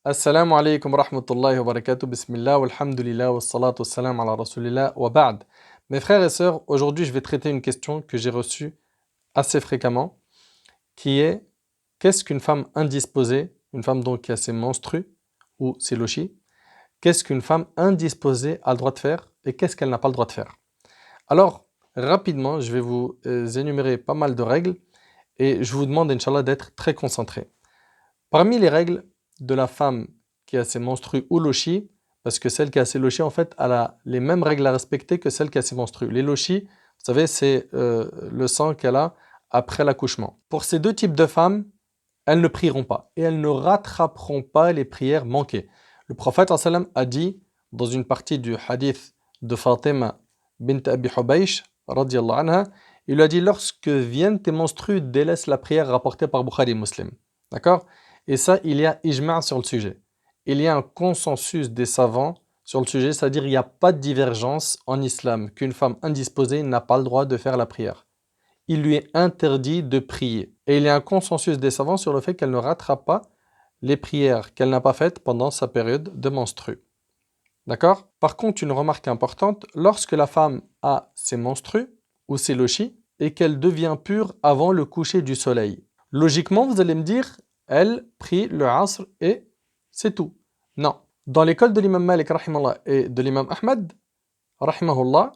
Assalamu alaikum wa rahmatullahi wa barakatuh. Bismillah, walhamdulillah, wa salatu wa salam ala rasulillah wa ba'd. Mes frères et sœurs, aujourd'hui je vais traiter une question que j'ai reçue assez fréquemment, qui est qu'est-ce qu'une femme indisposée, une femme donc qui a ses menstrues ou ses lochis, qu'est-ce qu'une femme indisposée a le droit de faire et qu'est-ce qu'elle n'a pas le droit de faire? Alors, rapidement, je vais vous énumérer pas mal de règles et je vous demande, Inch'Allah, d'être très concentré. Parmi les règles de la femme qui a ses menstrues ou lochis, parce que celle qui a ses lochis, en fait, elle a les mêmes règles à respecter que celle qui a ses menstrues. Les lochis, vous savez, c'est le sang qu'elle a après l'accouchement. Pour ces deux types de femmes, elles ne prieront pas et elles ne rattraperont pas les prières manquées. Le prophète sallam a dit dans une partie du hadith de Fatima bint Abi Hubaysh, radiyallahu anha, il lui a dit lorsque viennent tes menstrues, délaisse la prière rapportée par Bukhari Muslim. D'accord? Et ça, il y a ijma' sur le sujet. Il y a un consensus des savants sur le sujet, c'est-à-dire il n'y a pas de divergence en islam qu'une femme indisposée n'a pas le droit de faire la prière. Il lui est interdit de prier. Et il y a un consensus des savants sur le fait qu'elle ne rattrape pas les prières qu'elle n'a pas faites pendant sa période de menstrue. D'accord? Par contre, une remarque importante, lorsque la femme a ses menstrues ou ses lochis et qu'elle devient pure avant le coucher du soleil, logiquement, vous allez me dire, elle prie le asr et c'est tout. Non. Dans l'école de l'imam Malik rahimallah, et de l'imam Ahmad, rahimahullah,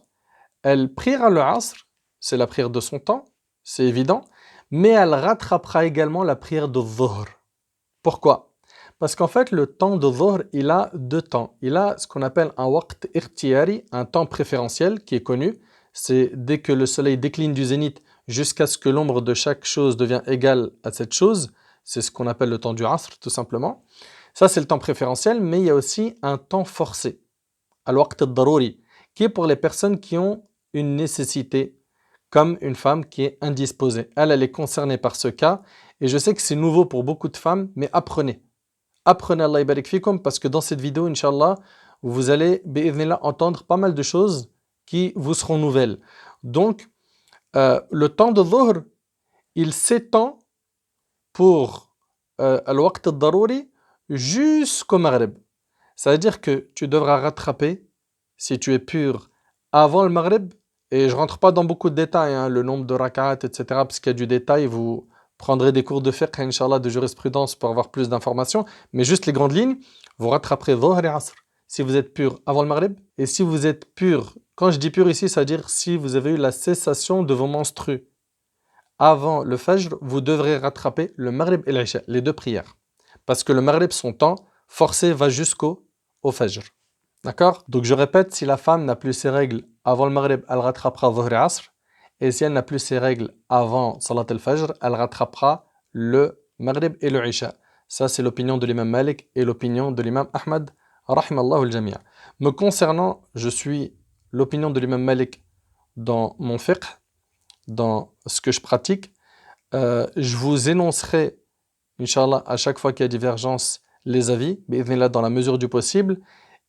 elle priera le asr, c'est la prière de son temps, c'est évident, mais elle rattrapera également la prière de dhuhr. Pourquoi? Parce qu'en fait, le temps de dhuhr, il a deux temps. Il a ce qu'on appelle un waqt ikhtiyari, un temps préférentiel qui est connu. C'est dès que le soleil décline du zénith jusqu'à ce que l'ombre de chaque chose devient égale à cette chose. C'est ce qu'on appelle le temps du asr, tout simplement. Ça, c'est le temps préférentiel, mais il y a aussi un temps forcé, al-waqt al-daruri, qui est pour les personnes qui ont une nécessité, comme une femme qui est indisposée. Elle est concernée par ce cas, et je sais que c'est nouveau pour beaucoup de femmes, mais apprenez. Apprenez, Allah barik fikum, parce que dans cette vidéo, Inch'Allah, vous allez, bi'idhnillah, entendre pas mal de choses qui vous seront nouvelles. Donc, le temps de dhuhr, il s'étend pour al-waqt al-daruri jusqu'au maghrib. Ça veut dire que tu devras rattraper, si tu es pur, avant le maghrib, et je rentre pas dans beaucoup de détails, hein, le nombre de rak'at, etc., parce qu'il y a du détail, vous prendrez des cours de fiqh, Inch'Allah, de jurisprudence pour avoir plus d'informations, mais juste les grandes lignes, vous rattraperez dhuhr et asr, si vous êtes pur avant le maghrib, et si vous êtes pur, quand je dis pur ici, ça veut dire si vous avez eu la cessation de vos menstrues avant le fajr, vous devrez rattraper le maghrib et l'isha, les deux prières. Parce que le maghrib, son temps forcé va jusqu'au fajr. D'accord? Donc je répète, si la femme n'a plus ses règles avant le maghrib, elle rattrapera dhuhr et asr. Et si elle n'a plus ses règles avant salat al-fajr, elle rattrapera le maghrib et le isha. Ça, c'est l'opinion de l'imam Malik et l'opinion de l'imam Ahmad, rahimallahu al-jami'. Me concernant, je suis l'opinion de l'imam Malik dans mon fiqh, dans ce que je pratique. Je vous énoncerai, Inch'Allah, à chaque fois qu'il y a divergence, les avis, bi'idhnillah, dans la mesure du possible.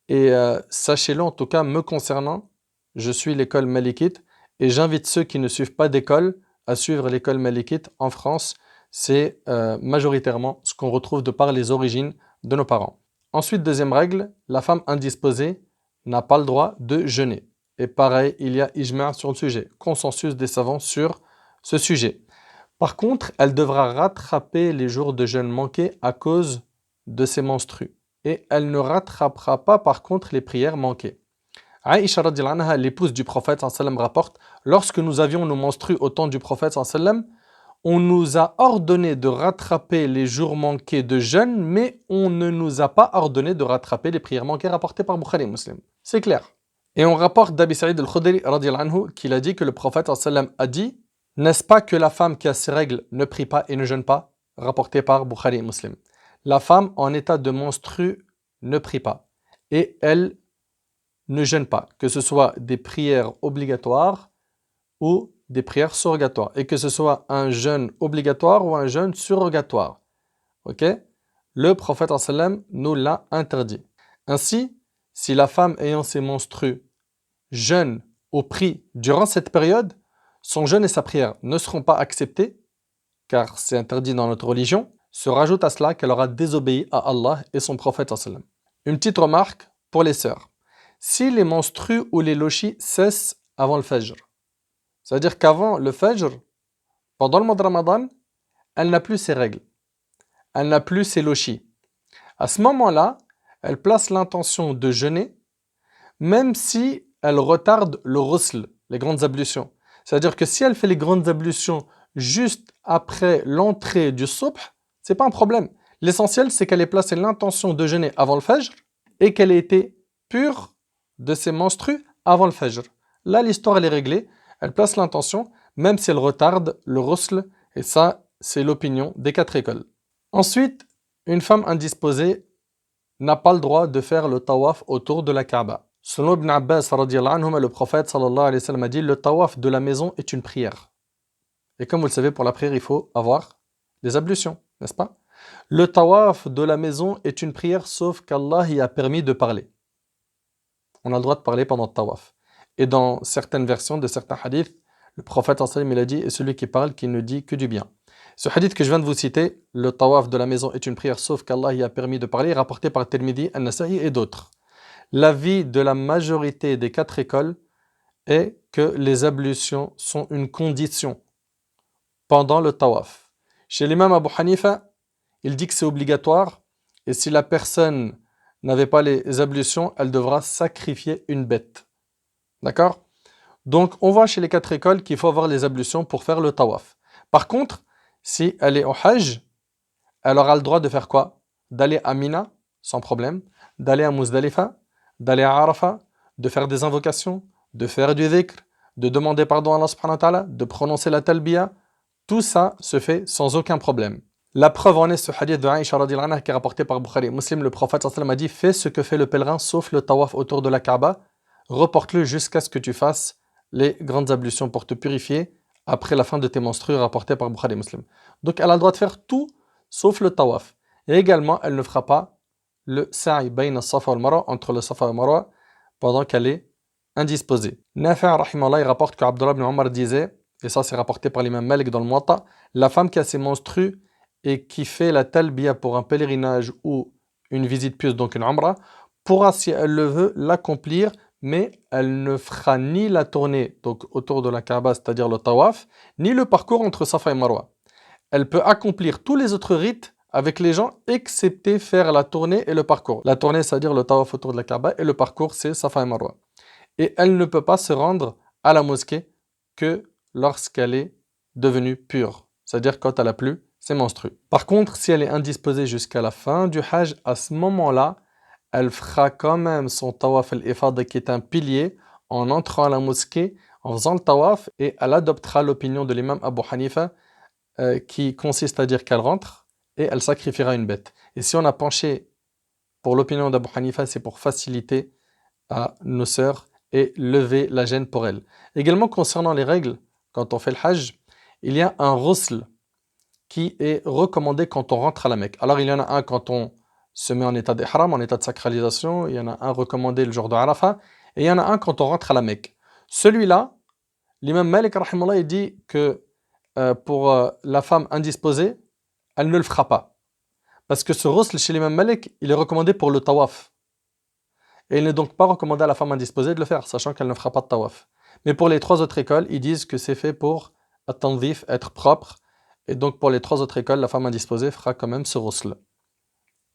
Et sachez-le, en tout cas, me concernant, je suis l'école malikite et j'invite ceux qui ne suivent pas d'école à suivre l'école malikite en France. C'est majoritairement ce qu'on retrouve de par les origines de nos parents. Ensuite, deuxième règle, la femme indisposée n'a pas le droit de jeûner. Et pareil, il y a ijma' sur le sujet, consensus des savants sur ce sujet. Par contre, elle devra rattraper les jours de jeûne manqués à cause de ses menstrues. Et elle ne rattrapera pas par contre les prières manquées. Aïcha radhiyallahu anha, l'épouse du prophète sallam, rapporte, lorsque nous avions nos menstrues au temps du prophète sallam, on nous a ordonné de rattraper les jours manqués de jeûne, mais on ne nous a pas ordonné de rattraper les prières manquées rapportées par Bukhari Muslim. C'est clair. Et on rapporte d'Abi Saïd al-Khudri radhiyallahu anhu qu'il a dit que le prophète sallam a dit, n'est-ce pas que la femme qui a ses règles ne prie pas et ne jeûne pas, rapporté par Bukhari Muslim. La femme en état de menstru ne prie pas et elle ne jeûne pas, que ce soit des prières obligatoires ou des prières surrogatoires, et que ce soit un jeûne obligatoire ou un jeûne surrogatoire. Ok? Le prophète sallam nous l'a interdit. Ainsi, si la femme ayant ses menstrues jeûne ou prie durant cette période, son jeûne et sa prière ne seront pas acceptés, car c'est interdit dans notre religion. se rajoute à cela qu'elle aura désobéi à Allah et son prophète sallam. Une petite remarque pour les sœurs. Si les menstrues ou les lochis cessent avant le Fajr, c'est-à-dire qu'avant le Fajr, pendant le mois de Ramadan, elle n'a plus ses règles, elle n'a plus ses lochis. À ce moment-là, elle place l'intention de jeûner, même si elle retarde le ghusl, les grandes ablutions. C'est-à-dire que si elle fait les grandes ablutions juste après l'entrée du subh, c'est pas un problème. L'essentiel, c'est qu'elle ait placé l'intention de jeûner avant le Fajr et qu'elle ait été pure de ses menstrues avant le Fajr. Là, l'histoire, elle est réglée. Elle place l'intention, même si elle retarde le ghusl, et ça, c'est l'opinion des 4 écoles. Ensuite, une femme indisposée n'a pas le droit de faire le tawaf autour de la Kaaba. Selon Ibn Abbas, le prophète sallallahu alayhi wa sallam a dit, le tawaf de la maison est une prière. Et comme vous le savez, pour la prière, il faut avoir des ablutions, n'est-ce pas? Le tawaf de la maison est une prière, sauf qu'Allah y a permis de parler. On a le droit de parler pendant le tawaf. Et dans certaines versions de certains hadiths, le prophète sallallahu alayhi wa sallam, il a dit, et celui qui parle, qui ne dit que du bien. Ce hadith que je viens de vous citer, le tawaf de la maison est une prière, sauf qu'Allah y a permis de parler, rapporté par Tirmidhi, An-Nasa'i et d'autres. L'avis de la majorité des 4 écoles est que les ablutions sont une condition pendant le tawaf. Chez l'imam Abu Hanifa, il dit que c'est obligatoire, et si la personne n'avait pas les ablutions, elle devra sacrifier une bête. D'accord? Donc, on voit chez les 4 écoles qu'il faut avoir les ablutions pour faire le tawaf. Par contre, si elle est au Hajj, elle aura le droit de faire quoi? D'aller à Mina, sans problème, d'aller à Muzdalifa, d'aller à Arafah, de faire des invocations, de faire du dhikr, de demander pardon à Allah subhanahu wa ta'ala, de prononcer la talbiya. Tout ça se fait sans aucun problème. La preuve en est ce hadith de Aïcha radhiyallahu anha qui est rapporté par Bukhari. Muslim, le prophète sallallahu alayhi wa sallam a dit, fais ce que fait le pèlerin sauf le tawaf autour de la Kaaba, reporte-le jusqu'à ce que tu fasses les grandes ablutions pour te purifier après la fin de tes menstrues, rapporté par Bukhari Muslim. Donc elle a le droit de faire tout sauf le tawaf. Et également, elle ne fera pas le sa'i bayna safa wal marwa, entre le safa et le marwa, pendant qu'elle est indisposée. Nafi' rahimallah, il rapporte que Abdullah ibn Omar disait, et ça c'est rapporté par l'imam Malik dans le Muwatta, la femme qui a ses menstrues et qui fait la talbiya pour un pèlerinage ou une visite pieuse, donc une umrah, pourra, si elle le veut, l'accomplir, mais elle ne fera ni la tournée donc autour de la Kaaba, c'est-à-dire le tawaf, ni le parcours entre Safa et Marwa. Elle peut accomplir tous les autres rites avec les gens, excepté faire la tournée et le parcours. La tournée, c'est-à-dire le tawaf autour de la Kaaba, et le parcours, c'est Safa et Marwa. Et elle ne peut pas se rendre à la mosquée que lorsqu'elle est devenue pure, c'est-à-dire quand elle a plus ses menstrues. Par contre, si elle est indisposée jusqu'à la fin du Hajj, à ce moment-là, elle fera quand même son tawaf al-ifada qui est un pilier en entrant à la mosquée, en faisant le tawaf, et elle adoptera l'opinion de l'imam Abu Hanifa qui consiste à dire qu'elle rentre et elle sacrifiera une bête. Et si on a penché pour l'opinion d'Abu Hanifa, c'est pour faciliter à nos sœurs et lever la gêne pour elles. Également concernant les règles, quand on fait le Hajj, il y a un ghusl qui est recommandé quand on rentre à la Mecque. Alors il y en a un quand on se met en état d'ihram, en état de sacralisation, il y en a un recommandé le jour de Arafat, et il y en a un quand on rentre à la Mecque. Celui-là, l'imam Malik rahimallah, il dit que pour la femme indisposée, elle ne le fera pas. Parce que ce ghusl chez l'imam Malik, il est recommandé pour le tawaf. Et il n'est donc pas recommandé à la femme indisposée de le faire, sachant qu'elle ne fera pas de tawaf. Mais pour les 3 autres écoles, ils disent que c'est fait pour at-tanzif, être propre. Et donc pour les 3 autres écoles, la femme indisposée fera quand même ce ghusl.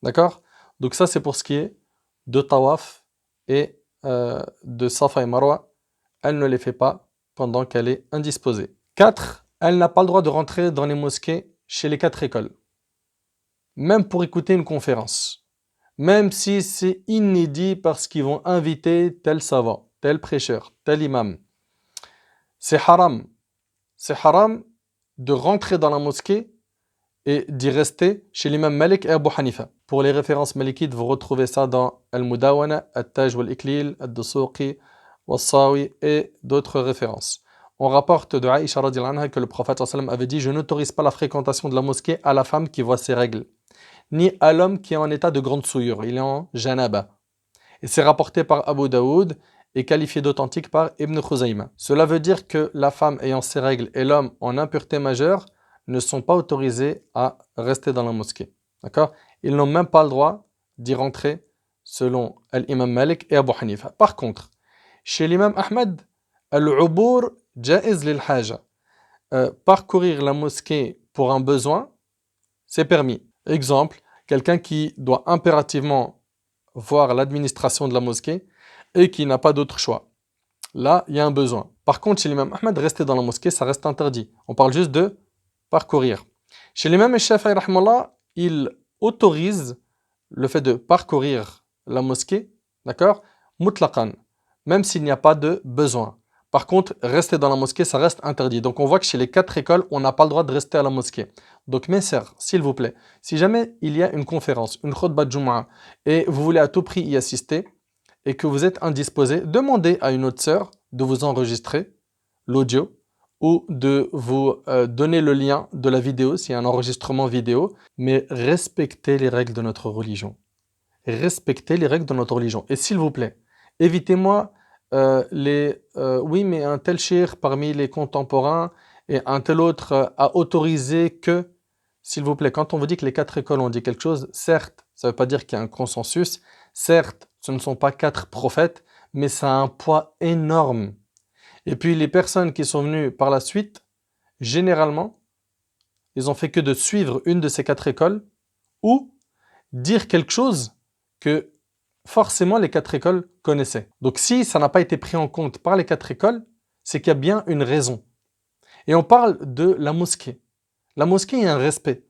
D'accord? Donc ça c'est pour ce qui est de tawaf et de Safa et Marwa. Elle ne les fait pas pendant qu'elle est indisposée. 4. Elle n'a pas le droit de rentrer dans les mosquées chez les 4 écoles. Même pour écouter une conférence. Même si c'est inédit parce qu'ils vont inviter tel savant, tel prêcheur, tel imam. C'est haram. C'est haram de rentrer dans la mosquée et d'y rester chez l'imam Malik et Abu Hanifa. Pour les références malikites, vous retrouvez ça dans Al-Mudawana, Al-Taj wal-Iklil, Al-Dusuqi, Wal-Sawi et d'autres références. On rapporte de Aïcha radhiyallahu anha que le prophète sallallahu alayhi wa sallam avait dit « Je n'autorise pas la fréquentation de la mosquée à la femme qui voit ses règles, ni à l'homme qui est en état de grande souillure, il est en janaba. » Et c'est rapporté par Abu Daoud et qualifié d'authentique par Ibn Khuzayma. Cela veut dire que la femme ayant ses règles et l'homme en impureté majeure ne sont pas autorisés à rester dans la mosquée. D'accord? Ils n'ont même pas le droit d'y rentrer selon l'imam Malik et Abu Hanifa. Par contre, chez l'imam Ahmed, al-ubur jaiz lil haja. Parcourir la mosquée pour un besoin, c'est permis. Exemple, quelqu'un qui doit impérativement voir l'administration de la mosquée et qui n'a pas d'autre choix. Là, il y a un besoin. Par contre, chez l'imam Ahmed, rester dans la mosquée, ça reste interdit. On parle juste de parcourir. Chez l'imam Shafi'i, il autorise le fait de parcourir la mosquée, d'accord, mutlaqan, même s'il n'y a pas de besoin. Par contre, rester dans la mosquée, ça reste interdit. Donc on voit que chez les 4 écoles, on n'a pas le droit de rester à la mosquée. Donc mes sœurs, s'il vous plaît, si jamais il y a une conférence, une khutbah de Jumu'ah, et vous voulez à tout prix y assister, et que vous êtes indisposé, demandez à une autre sœur de vous enregistrer l'audio, ou de vous donner le lien de la vidéo, s'il y a un enregistrement vidéo, mais respectez les règles de notre religion. Respectez les règles de notre religion. Et s'il vous plaît, évitez-moi oui, mais un tel cheikh parmi les contemporains et un tel autre a autorisé que, s'il vous plaît, quand on vous dit que les 4 écoles ont dit quelque chose, certes, ça ne veut pas dire qu'il y a un consensus, certes, ce ne sont pas 4 prophètes, mais ça a un poids énorme. Et puis les personnes qui sont venues par la suite, généralement, ils ont fait que de suivre une de ces 4 écoles ou dire quelque chose que forcément les 4 écoles connaissaient. Donc si ça n'a pas été pris en compte par les 4 écoles, c'est qu'il y a bien une raison. Et on parle de la mosquée. La mosquée, il y a un respect.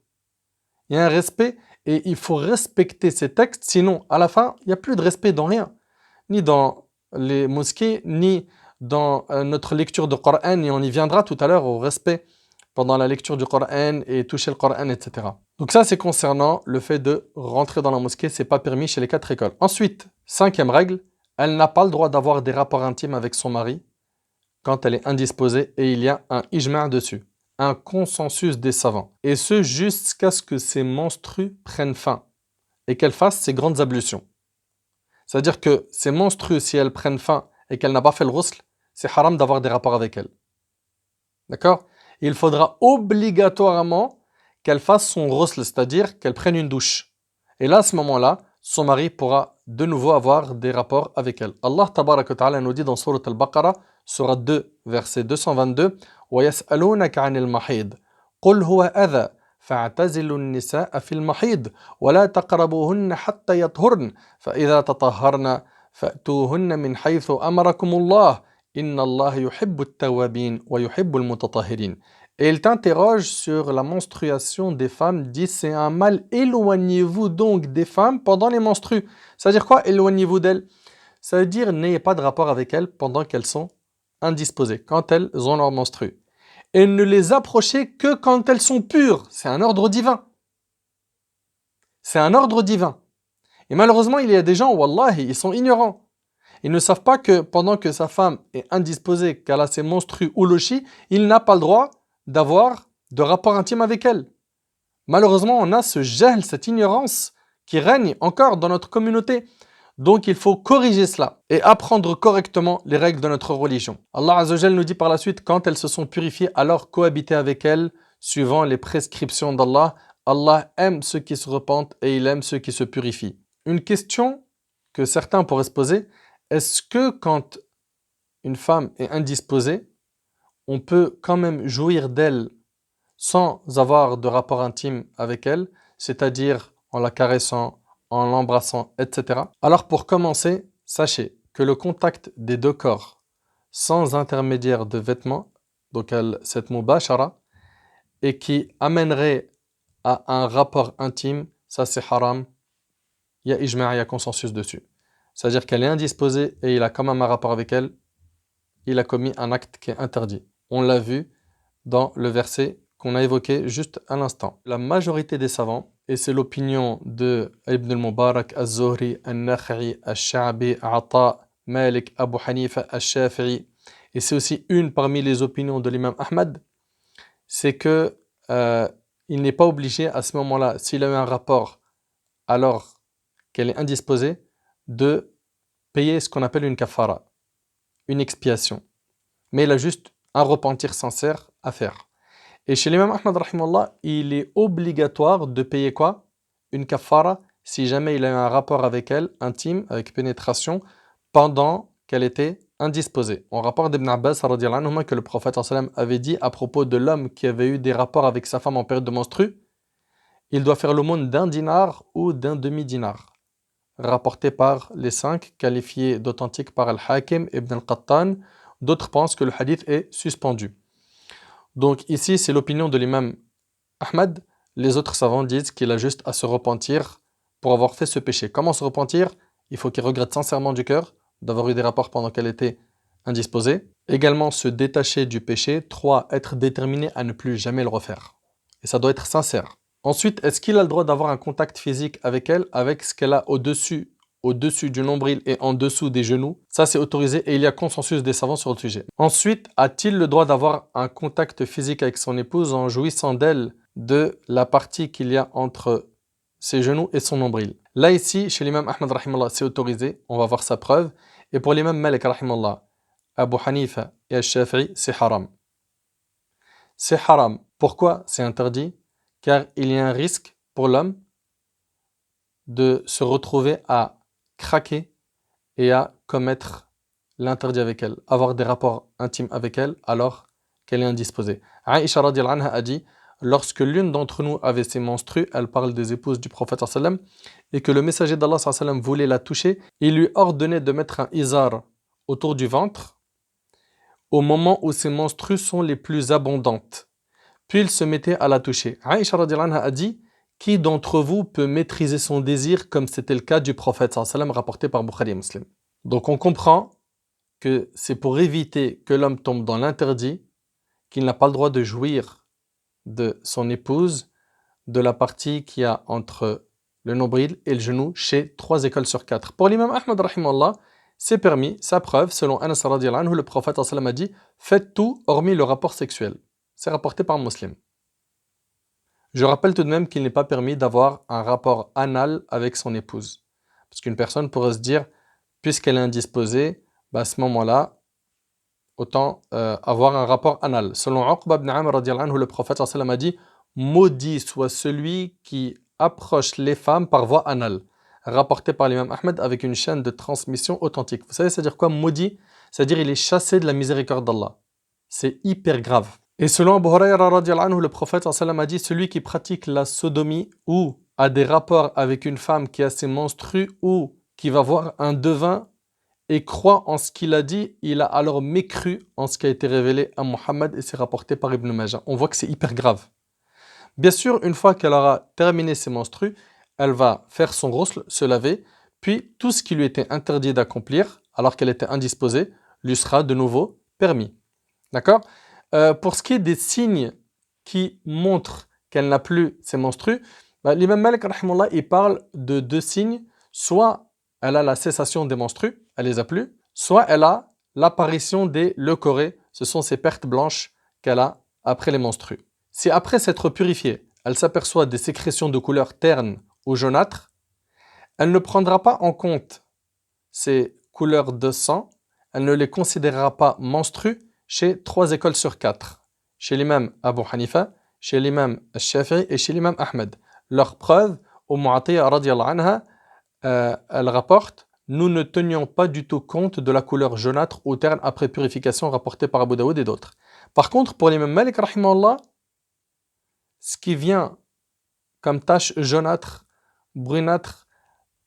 Il y a un respect et il faut respecter ces textes, sinon à la fin, il n'y a plus de respect dans rien. Ni dans les mosquées, ni dans notre lecture du Coran, et on y viendra tout à l'heure au respect pendant la lecture du Coran et toucher le Coran, etc. Donc ça, c'est concernant le fait de rentrer dans la mosquée, c'est pas permis chez les 4 écoles. Ensuite, 5e règle, elle n'a pas le droit d'avoir des rapports intimes avec son mari quand elle est indisposée et il y a un ijma' dessus, un consensus des savants. Et ce, jusqu'à ce que ses menstrues prennent fin et qu'elle fasse ses grandes ablutions. C'est-à-dire que ces menstrues, si elles prennent fin et qu'elle n'a pas fait le ghusl, c'est haram d'avoir des rapports avec elles. D'accord? Il faudra obligatoirement qu'elle fasse son ghusl, c'est-à-dire qu'elle prenne une douche. Et là, à ce moment-là, son mari pourra de nouveau avoir des rapports avec elle. Allah tabarak wa ta'ala nous dit dans Surat al-Baqarah, Surat 2, verset 222, وَيَسْأَلُونَكَ عَنِ الْمَحِيضِ قُلْ هُوَ أَذًى فَاعْتَزِلُوا النِّسَاءَ فِي الْمَحِيضِ وَلَا تَقْرَبُوهُنَّ حَتَّى يَطْهُرْنَ فَإِذَا تَطَهَّرْنَ فَأْتُوهُنَّ مِنْ حَيْثُ أَمَرَكُمُ اللَّهُ إِنَّ اللَّهَ يُحِبُّ التَّوَّابِينَ وَيُحِبُّ الْمُتَطَهِّرِينَ. Et il t'interroge sur la menstruation des femmes, dit c'est un mal, éloignez-vous donc des femmes pendant les menstrues. Ça veut dire quoi, éloignez-vous d'elles? Ça veut dire n'ayez pas de rapport avec elles pendant qu'elles sont indisposées, quand elles ont leur menstrue. Et ne les approchez que quand elles sont pures. C'est un ordre divin. C'est un ordre divin. Et malheureusement, il y a des gens, wallahi, ils sont ignorants. Ils ne savent pas que pendant que sa femme est indisposée, qu'elle a ses menstrues ou le chi, il n'a pas le droit d'avoir de rapport intime avec elle. Malheureusement, on a ce gel, cette ignorance qui règne encore dans notre communauté. Donc il faut corriger cela et apprendre correctement les règles de notre religion. Allah Azza wa Jal nous dit par la suite, quand elles se sont purifiées, alors cohabitez avec elles suivant les prescriptions d'Allah. Allah aime ceux qui se repentent et il aime ceux qui se purifient. Une question que certains pourraient se poser, est-ce que quand une femme est indisposée, on peut quand même jouir d'elle sans avoir de rapport intime avec elle, c'est-à-dire en la caressant, en l'embrassant, etc. Alors pour commencer, sachez que le contact des deux corps sans intermédiaire de vêtements, donc cette mubashara, et qui amènerait à un rapport intime, ça c'est haram, il y a ijma', il y a consensus dessus. C'est-à-dire qu'elle est indisposée et il a quand même un rapport avec elle, il a commis un acte qui est interdit. On l'a vu dans le verset qu'on a évoqué juste à l'instant. La majorité des savants, et c'est l'opinion de Ibn al-Mubarak, al-Zuhri, al-Nakha'i, al-Sha'bi, Ata, Malik, Abu Hanifa, al-Shafi'i, et c'est aussi une parmi les opinions de l'imam Ahmad, c'est que il n'est pas obligé à ce moment-là, s'il a eu un rapport alors qu'elle est indisposée, de payer ce qu'on appelle une kafara, une expiation. Mais il a juste un repentir sincère à faire. Et chez l'imam Ahmad, rahimahullah, il est obligatoire de payer quoi? Une kafara, si jamais il a eu un rapport avec elle, intime, avec pénétration, pendant qu'elle était indisposée. On rapporte d'Ibn Abbas radiyallahu anhu, que le prophète sallam avait dit à propos de l'homme qui avait eu des rapports avec sa femme en période de menstru, il doit faire l'aumône d'un dinar ou d'un demi-dinar. Rapporté par les 5, qualifiés d'authentiques par Al-Hakim, Ibn al-Qattan. D'autres pensent que le hadith est suspendu. Donc ici, c'est l'opinion de l'imam Ahmad. Les autres savants disent qu'il a juste à se repentir pour avoir fait ce péché. Comment se repentir? Il faut qu'il regrette sincèrement du cœur d'avoir eu des rapports pendant qu'elle était indisposée. Également se détacher du péché. 3. Être déterminé à ne plus jamais le refaire. Et ça doit être sincère. Ensuite, est-ce qu'il a le droit d'avoir un contact physique avec elle, avec ce qu'elle a au-dessus du nombril et en dessous des genoux? Ça, c'est autorisé et il y a consensus des savants sur le sujet. Ensuite, a-t-il le droit d'avoir un contact physique avec son épouse en jouissant d'elle de la partie qu'il y a entre ses genoux et son nombril? Là, ici, chez l'imam Ahmad, rahimallah, c'est autorisé. On va voir sa preuve. Et pour l'imam Malik, rahimallah, Abu Hanifa et Al-Shafi'i, c'est haram. C'est haram. Pourquoi c'est interdit? Car il y a un risque pour l'homme de se retrouver à craquer et à commettre l'interdit avec elle, avoir des rapports intimes avec elle alors qu'elle est indisposée. Aïcha radiyallahu anha a dit, lorsque l'une d'entre nous avait ses menstrues, elle parle des épouses du prophète sallam, et que le messager d'Allah sallam voulait la toucher, il lui ordonnait de mettre un izar autour du ventre au moment où ses menstrues sont les plus abondantes. Puis il se mettait à la toucher. Aïcha radiyallahu anha a dit, qui d'entre vous peut maîtriser son désir comme c'était le cas du prophète sallam rapporté par Bukhari et Muslim? Donc on comprend que c'est pour éviter que l'homme tombe dans l'interdit, qu'il n'a pas le droit de jouir de son épouse, de la partie qu'il y a entre le nombril et le genou chez 3 écoles sur 4. Pour l'imam Ahmad rahimahullah, c'est permis, sa preuve, selon Anas radiyallahu anhu, le prophète sallam a dit, faites tout hormis le rapport sexuel. C'est rapporté par un musulman. Je rappelle tout de même qu'il n'est pas permis d'avoir un rapport anal avec son épouse. Parce qu'une personne pourrait se dire, puisqu'elle est indisposée, à ce moment-là, autant avoir un rapport anal. Selon Uqba ibn Amr radiyallahu anhu, le prophète sallallahu alayhi wa sallam a dit, maudit soit celui qui approche les femmes par voie anale. Rapporté par l'imam Ahmed avec une chaîne de transmission authentique. Vous savez, c'est-à-dire quoi, maudit? C'est-à-dire il est chassé de la miséricorde d'Allah. C'est hyper grave. Et selon Abu Hurayra radiyallahu anhu, le prophète sallallahu alayhi wa sallam a dit, celui qui pratique la sodomie ou a des rapports avec une femme qui a ses menstrues ou qui va voir un devin et croit en ce qu'il a dit, il a alors mécru en ce qui a été révélé à Muhammad et c'est rapporté par Ibn Majah. On voit que c'est hyper grave. Bien sûr, une fois qu'elle aura terminé ses menstrues, elle va faire son ghusl, se laver, puis tout ce qui lui était interdit d'accomplir, alors qu'elle était indisposée, lui sera de nouveau permis. D'accord? Pour ce qui est des signes qui montrent qu'elle n'a plus ses menstrues, l'imam Malik, rahimahullah, il parle de 2 signes. Soit elle a la cessation des menstrues, elle les a plus, soit elle a l'apparition des leucorrhées, ce sont ces pertes blanches qu'elle a après les menstrues. Si après s'être purifiée, elle s'aperçoit des sécrétions de couleur terne ou jaunâtre, elle ne prendra pas en compte ces couleurs de sang, elle ne les considérera pas menstrues chez 3 écoles sur 4. Chez l'imam Abu Hanifa, chez l'imam Al-Shafi'i et chez l'imam Ahmed. Leur preuve, au Mu'atiyya radiyallahu anha, elle rapporte, nous ne tenions pas du tout compte de la couleur jaunâtre ou terne après purification rapportée par Abu Daoud et d'autres. Par contre, pour l'imam Malik, rahimahullah, ce qui vient comme tache jaunâtre, brunâtre,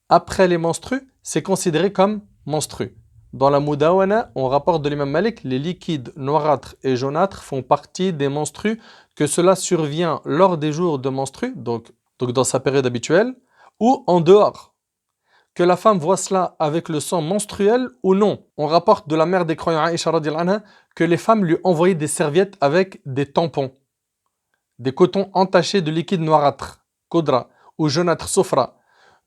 après les menstrues, c'est considéré comme menstru. Dans la Mudawana, on rapporte de l'imam Malik, les liquides noirâtres et jaunâtres font partie des menstrues, que cela survient lors des jours de menstrues, donc dans sa période habituelle, ou en dehors. Que la femme voit cela avec le sang menstruel ou non. On rapporte de la mère des croyants Aïcha radiyallahu anha que les femmes lui envoyaient des serviettes avec des tampons, des cotons entachés de liquide noirâtre, kodra, ou jaunâtre, sofra,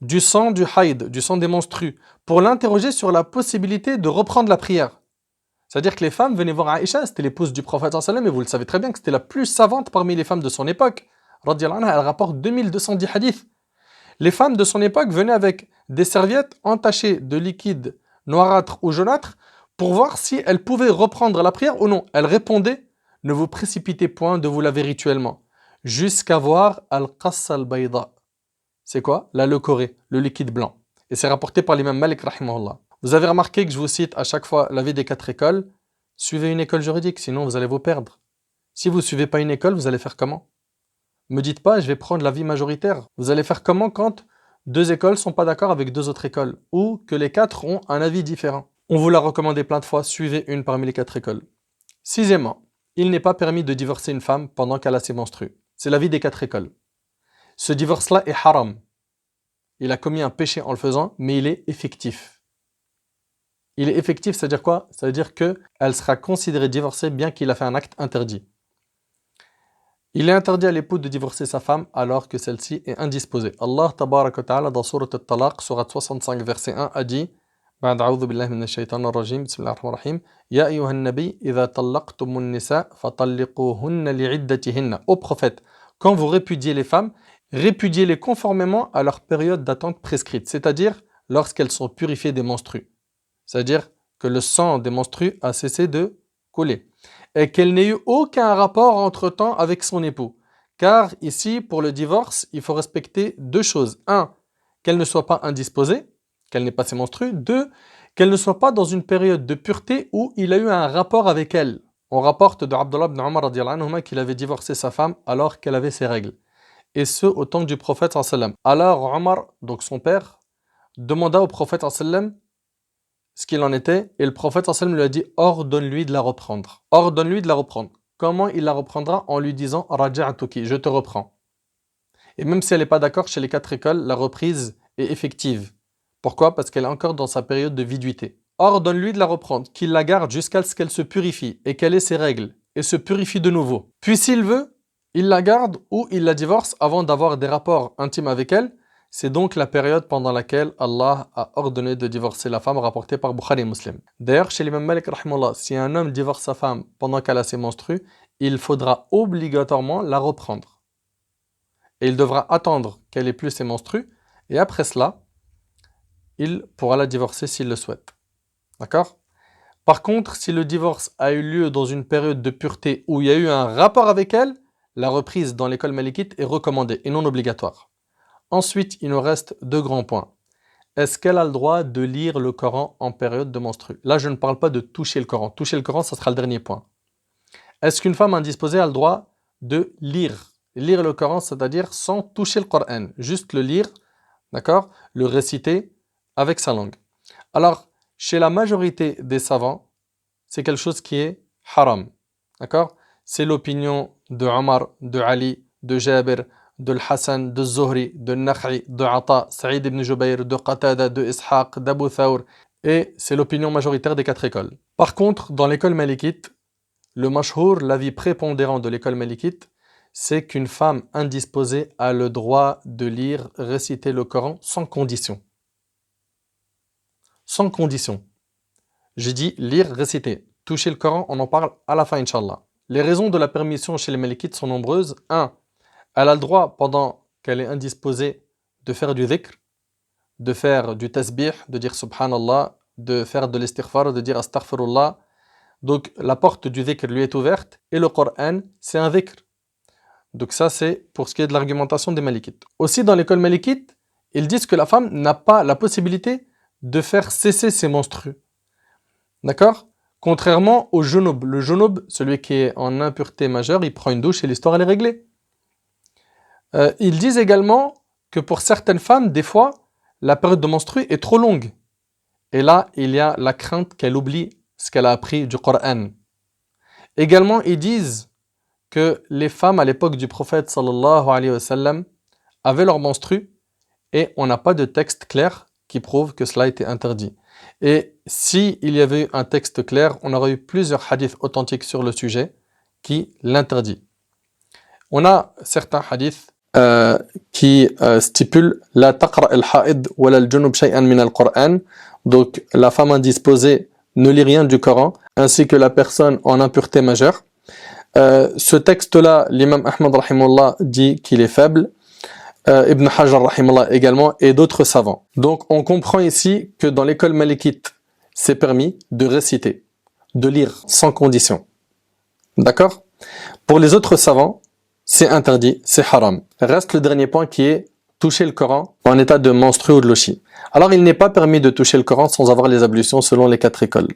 du sang du haïd, du sang des menstrues, pour l'interroger sur la possibilité de reprendre la prière. C'est-à-dire que les femmes venaient voir Aïcha, c'était l'épouse du prophète sallallahu alayhi wa sallam, et vous le savez très bien que c'était la plus savante parmi les femmes de son époque. Radiyallahu anha, elle rapporte 2210 hadiths. Les femmes de son époque venaient avec des serviettes entachées de liquide noirâtre ou jaunâtre pour voir si elles pouvaient reprendre la prière ou non. Elles répondaient ne vous précipitez point de vous laver rituellement, jusqu'à voir al-qass al-bayda. C'est quoi? La leucorrhée, le liquide blanc. Et c'est rapporté par l'imam Malik rahimahullah. Vous avez remarqué que je vous cite à chaque fois la vie des 4 écoles. Suivez une école juridique, sinon vous allez vous perdre. Si vous ne suivez pas une école, vous allez faire comment? Me dites pas, je vais prendre la vie majoritaire. Vous allez faire comment quand 2 écoles ne sont pas d'accord avec 2 autres écoles, ou que les 4 ont un avis différent? On vous l'a recommandé plein de fois, suivez une parmi les 4 écoles. Sixièmement, il n'est pas permis de divorcer une femme pendant qu'elle a ses menstrues. C'est l'avis des 4 écoles. Ce divorce-là est haram. Il a commis un péché en le faisant, mais il est effectif. Il est effectif, c'est-à-dire quoi? Ça veut dire qu'elle sera considérée divorcée bien qu'il a fait un acte interdit. Il est interdit à l'époux de divorcer sa femme alors que celle-ci est indisposée. Allah tabaraka wa ta'ala dans Surat al-Talaq, Surat 65, verset 1, a dit بعد أعوذ بالله من الشيطان الرجيم بسم الله الرحمن الرحيم يا أيها النبي إذا طلقتم النساء فطلقوهن لعدتهن. Ô prophète, quand vous répudiez les femmes, répudiez-les conformément à leur période d'attente prescrite, c'est-à-dire lorsqu'elles sont purifiées des menstrues. C'est-à-dire que le sang des menstrues a cessé de couler. Et qu'elle n'ait eu aucun rapport entre-temps avec son époux. Car ici, pour le divorce, il faut respecter 2 choses. 1, qu'elle ne soit pas indisposée, qu'elle n'ait pas ses menstrues. 2, qu'elle ne soit pas dans une période de pureté où il a eu un rapport avec elle. On rapporte de Abdullah ibn Umar radiyallahu anhuma qu'il avait divorcé sa femme alors qu'elle avait ses règles. Et ce, au temps du prophète sallallahu alayhi wa sallam. Alors Omar, donc son père, demanda au prophète sallallahu alayhi wa sallam ce qu'il en était, et le prophète sallallahu alayhi wa sallam lui a dit ordonne-lui de la reprendre. Ordonne-lui de la reprendre. Comment il la reprendra? En lui disant raja'tuki, je te reprends. Et même si elle n'est pas d'accord chez les 4 écoles, la reprise est effective. Pourquoi? Parce qu'elle est encore dans sa période de viduité. Ordonne-lui de la reprendre, qu'il la garde jusqu'à ce qu'elle se purifie et qu'elle ait ses règles et se purifie de nouveau. Puis s'il veut, il la garde ou il la divorce avant d'avoir des rapports intimes avec elle. C'est donc la période pendant laquelle Allah a ordonné de divorcer la femme, rapportée par Bukhari et Muslim. D'ailleurs, chez l'imam Malik rahimahullah, si un homme divorce sa femme pendant qu'elle a ses menstrues, il faudra obligatoirement la reprendre. Et il devra attendre qu'elle ait plus ses menstrues, et après cela, il pourra la divorcer s'il le souhaite. D'accord? Par contre, si le divorce a eu lieu dans une période de pureté où il y a eu un rapport avec elle, la reprise dans l'école malikite est recommandée et non obligatoire. Ensuite, il nous reste 2 grands points. Est-ce qu'elle a le droit de lire le Coran en période de menstrues? Là, je ne parle pas de toucher le Coran. Toucher le Coran, ça sera le dernier point. Est-ce qu'une femme indisposée a le droit de lire? Lire le Coran, c'est-à-dire sans toucher le Coran. Juste le lire, d'accord? Le réciter avec sa langue. Alors, chez la majorité des savants, c'est quelque chose qui est haram. D'accord? C'est l'opinion de Omar, de Ali, de Jabir, de Hassan, de Zuhri, de Nakhi, de Ata, Saïd ibn Jubayr, de Qatada, de Ishaq, d'Abu Thawr. Et c'est l'opinion majoritaire des 4 écoles. Par contre, dans l'école malikite, le mashhour, l'avis prépondérant de l'école malikite, c'est qu'une femme indisposée a le droit de lire, réciter le Coran sans condition. Sans condition. J'ai dit lire, réciter. Toucher le Coran, on en parle à la fin, Inch'Allah. Les raisons de la permission chez les malikites sont nombreuses. 1. Elle a le droit, pendant qu'elle est indisposée, de faire du dhikr, de faire du tasbih, de dire subhanallah, de faire de l'istighfar, de dire astaghfirullah. Donc la porte du dhikr lui est ouverte et le Coran, c'est un dhikr. Donc ça, c'est pour ce qui est de l'argumentation des malikites. Aussi, dans l'école malikite, ils disent que la femme n'a pas la possibilité de faire cesser ses menstrues. D'accord? Contrairement au junub. Le junub, celui qui est en impureté majeure, il prend une douche et l'histoire elle est réglée. Ils disent également que pour certaines femmes, des fois, la période de menstrues est trop longue. Et là, il y a la crainte qu'elle oublie ce qu'elle a appris du Coran. Également, ils disent que les femmes à l'époque du prophète sallallahu alayhi wa sallam avaient leurs menstrues et on n'a pas de texte clair qui prouve que cela était interdit. Et s'il y avait eu un texte clair, on aurait eu plusieurs hadiths authentiques sur le sujet qui l'interdit. On a certains hadiths qui stipulent la taqra al-ha'id wa al-junub shay'an min al-Qur'an. Donc la femme indisposée ne lit rien du Coran, ainsi que la personne en impureté majeure. Ce texte-là, l'imam Ahmad rahimahullah dit qu'il est faible. Ibn Hajar rahimahullah également et d'autres savants. Donc on comprend ici que dans l'école malikite, c'est permis de réciter, de lire sans condition. D'accord? Pour les autres savants, c'est interdit, c'est haram. Reste le dernier point qui est toucher le Coran en état de menstru ou de lochi. Alors il n'est pas permis de toucher le Coran sans avoir les ablutions selon les 4 écoles.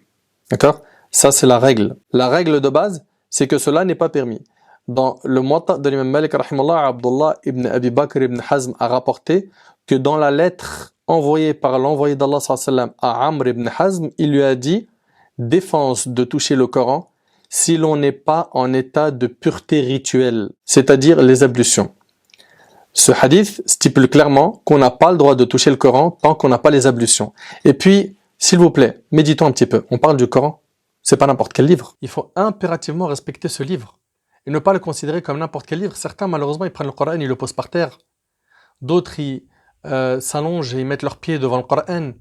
D'accord? Ça c'est la règle. La règle de base, c'est que cela n'est pas permis. Dans le Muwatta de l'imam Malik, rahimallah, Abdullah ibn Abi Bakr ibn Hazm a rapporté que dans la lettre envoyée par l'envoyé d'Allah sallallahu alayhi wa sallam à Amr ibn Hazm, il lui a dit défense de toucher le Coran si l'on n'est pas en état de pureté rituelle, c'est-à-dire les ablutions. Ce hadith stipule clairement qu'on n'a pas le droit de toucher le Coran tant qu'on n'a pas les ablutions. Et puis, s'il vous plaît, méditons un petit peu. On parle du Coran, c'est pas n'importe quel livre. Il faut impérativement respecter ce livre et ne pas le considérer comme n'importe quel livre. Certains, malheureusement, ils prennent le Coran et ils le posent par terre. D'autres, ils s'allongent et ils mettent leurs pieds devant le Coran.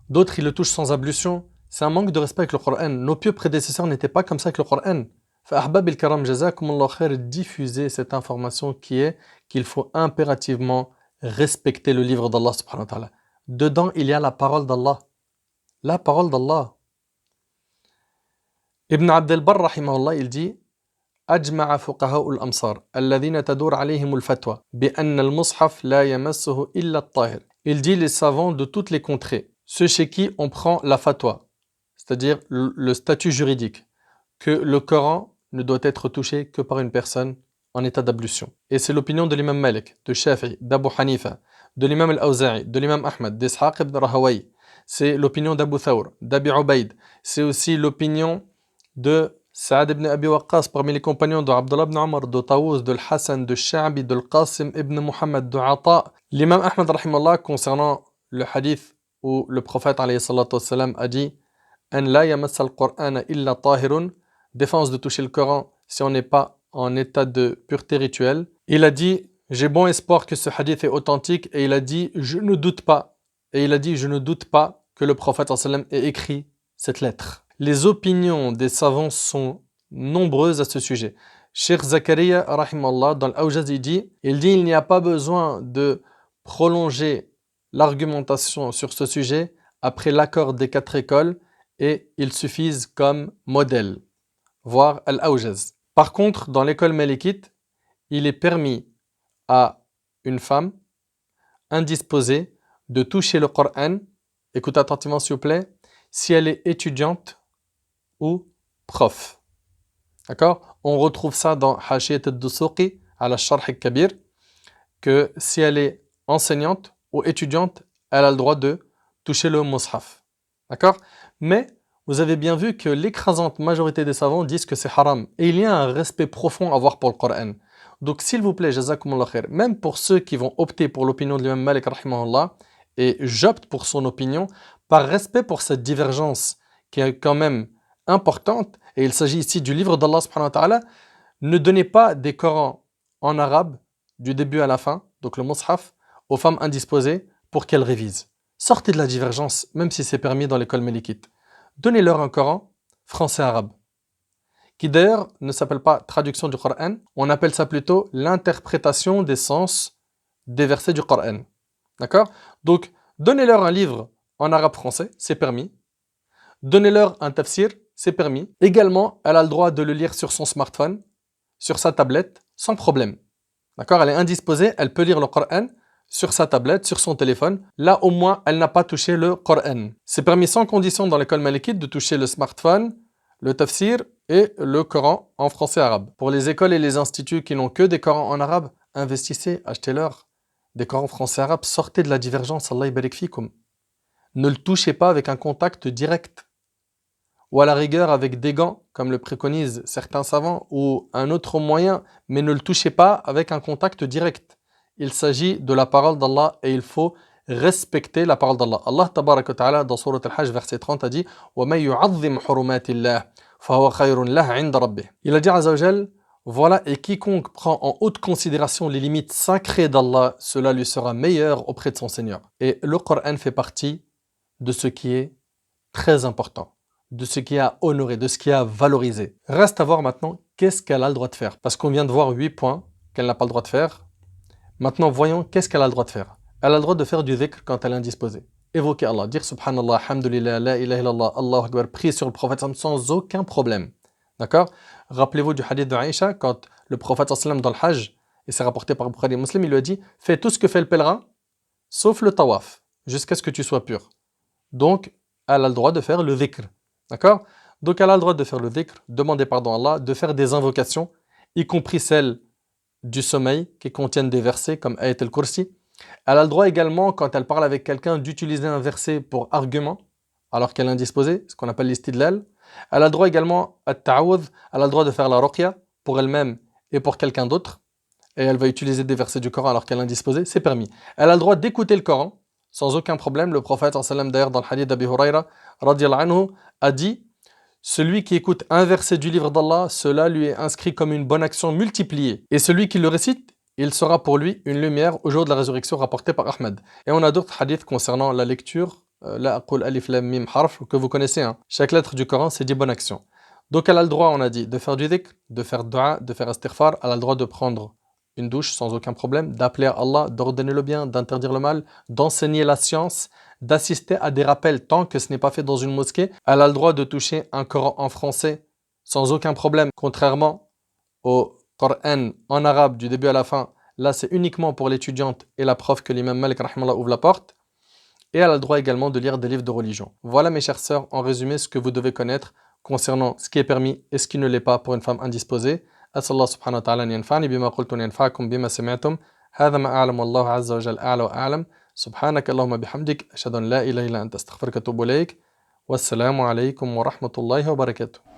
D'autres, ils le touchent sans ablution. C'est un manque de respect avec le Coran. Nos pieux prédécesseurs n'étaient pas comme ça avec le Coran. Ahbab al-Karam, jazakumullah khair, diffuser cette information qui est qu'il faut impérativement respecter le livre d'Allah subhanahu wa ta'ala. Dedans, il y a la parole d'Allah. La parole d'Allah. Ibn Abd al-Barr, rahimahullah, il dit أجمع فقهاء الأمصار الذين تدور عليهم الفتوى بأن المصحف لا يمسه إلا الطاهر. Il dit les savants de toutes les contrées, ceux chez qui on prend la fatwa, c'est-à-dire le statut juridique, que le Coran ne doit être touché que par une personne en état d'ablution. Et c'est l'opinion de l'imam Malik, de Shafi'i, d'Abu Hanifa, de l'imam al-Awza'i, de l'imam Ahmad, d'Ishaq ibn Rahawai. C'est l'opinion d'Abu Thawr, d'Abi Ubaid. C'est aussi l'opinion de Saad ibn Abi Waqqas parmi les compagnons de Abdullah ibn Omar, de Tawuz, de Hassan, de Sha'bi, de Qasim ibn Muhammad, de Ata. L'imam Ahmad rahimallah concernant le hadith où le prophète alayhi salatu wassalam a dit An la yamassa al-Qur'ana illa tahirun, défense de toucher le Coran si on n'est pas en état de pureté rituelle. Il a dit j'ai bon espoir que ce hadith est authentique et il a dit je ne doute pas. Et il a dit je ne doute pas que le prophète sallam ait écrit cette lettre. Les opinions des savants sont nombreuses à ce sujet. Cheikh Zakaria rahimallah dans l'Awjaz il dit il n'y a pas besoin de prolonger l'argumentation sur ce sujet après l'accord des 4 écoles et ils suffisent comme modèle, voire Al-Awjaz. Par contre, dans l'école malikite, il est permis à une femme indisposée de toucher le Coran, écoutez attentivement s'il vous plaît, si elle est étudiante ou prof. D'accord? On retrouve ça dans Hashiyat al-Dusuqi, à la Sharh al-Kabir, que si elle est enseignante ou étudiante, elle a le droit de toucher le mushaf. D'accord? Mais vous avez bien vu que l'écrasante majorité des savants disent que c'est haram. Et il y a un respect profond à avoir pour le Coran. Donc s'il vous plaît, jazakumullah khair, même pour ceux qui vont opter pour l'opinion de l'imam Malik rahimahullah, et j'opte pour son opinion, par respect pour cette divergence qui est quand même importante, et il s'agit ici du livre d'Allah subhanahu wa ta'ala, ne donnez pas des Corans en arabe du début à la fin, donc le mushaf, aux femmes indisposées pour qu'elles révisent. Sortez de la divergence, même si c'est permis dans l'école malikite. Donnez-leur un Coran français-arabe, qui d'ailleurs ne s'appelle pas traduction du Coran, on appelle ça plutôt l'interprétation des sens des versets du Coran. D'accord? Donc, donnez-leur un livre en arabe français, c'est permis. Donnez-leur un tafsir, c'est permis. Également, elle a le droit de le lire sur son smartphone, sur sa tablette, sans problème. D'accord? Elle est indisposée, elle peut lire le Coran sur sa tablette, sur son téléphone. Là, au moins, elle n'a pas touché le Coran. C'est permis sans condition dans l'école malikite de toucher le smartphone, le tafsir et le Coran en français-arabe. Pour les écoles et les instituts qui n'ont que des Corans en arabe, investissez, achetez-leur des Corans français-arabes, sortez de la divergence, Allah barik fikoum. Ne le touchez pas avec un contact direct. Ou à la rigueur avec des gants, comme le préconisent certains savants, ou un autre moyen, mais ne le touchez pas avec un contact direct. Il s'agit de la parole d'Allah et il faut respecter la parole d'Allah. Allah tabarak wa ta'ala dans Surat Al-Hajj verset 30 a dit وَمَنْ يُعَظِّمْ حُرُمَاتِ اللَّهِ فَهُوَ خَيْرٌ لَهُ عِنْدَ رَبِّهِ. Il a dit Azza wa Jal, voilà, et quiconque prend en haute considération les limites sacrées d'Allah, cela lui sera meilleur auprès de son Seigneur. Et le Coran fait partie de ce qui est très important, de ce qui est à honorer, de ce qui est à valoriser. Reste à voir maintenant qu'est-ce qu'elle a le droit de faire. Parce qu'on vient de voir 8 points qu'elle n'a pas le droit de faire. Maintenant, voyons qu'est-ce qu'elle a le droit de faire. Elle a le droit de faire du dhikr quand elle est indisposée. Évoquer Allah, dire subhanallah, alhamdulillah, la ilaha illallah, Allahu akbar, prier sur le prophète sans aucun problème. D'accord? Rappelez-vous du hadith de Aïcha, quand le prophète sallam dans le Hajj, et c'est rapporté par Bukhari et Muslim, il lui a dit: fais tout ce que fait le pèlerin, sauf le tawaf, jusqu'à ce que tu sois pur. Donc, elle a le droit de faire le dhikr. D'accord? Donc, elle a le droit de faire le dhikr, demander pardon à Allah, de faire des invocations, y compris celles du sommeil, qui contiennent des versets comme Ayat al-Kursi. Elle a le droit également, quand elle parle avec quelqu'un, d'utiliser un verset pour argument, alors qu'elle est indisposée, ce qu'on appelle l'istidlal. Elle a le droit également à ta'awudh, elle a le droit de faire la ruqya pour elle-même et pour quelqu'un d'autre. Et elle va utiliser des versets du Coran alors qu'elle est indisposée, c'est permis. Elle a le droit d'écouter le Coran, sans aucun problème. Le prophète, d'ailleurs, dans le hadith d'Abi Huraira, radiallahu anhu, a dit: celui qui écoute un verset du livre d'Allah, cela lui est inscrit comme une bonne action multipliée. Et celui qui le récite, il sera pour lui une lumière au jour de la résurrection, rapportée par Ahmed. Et on a d'autres hadiths concernant la lecture, la aqul alif lam mim harf, que vous connaissez. Chaque lettre du Coran, c'est 10 bonnes actions. Donc elle a le droit, on a dit, de faire du dhikr, de faire dua, de faire istighfar. Elle a le droit de prendre une douche sans aucun problème, d'appeler à Allah, d'ordonner le bien, d'interdire le mal, d'enseigner la science, d'assister à des rappels tant que ce n'est pas fait dans une mosquée. Elle a le droit de toucher un Coran en français sans aucun problème, contrairement au Coran en arabe du début à la fin. Là, c'est uniquement pour l'étudiante et la prof que l'imam Malik rahimahullah ouvre la porte. Et elle a le droit également de lire des livres de religion. Voilà mes chères sœurs, en résumé, ce que vous devez connaître concernant ce qui est permis et ce qui ne l'est pas pour une femme indisposée. أسأل الله سبحانه وتعالى أن ينفعني بما قلت وأن ينفعكم بما سمعتم. هذا ما أعلم والله عز وجل أعلى وأعلم. سبحانك اللهم بحمدك أشهد أن لا إله إلا أنت أستغفرك وأتوب إليك. والسلام عليكم ورحمة الله وبركاته.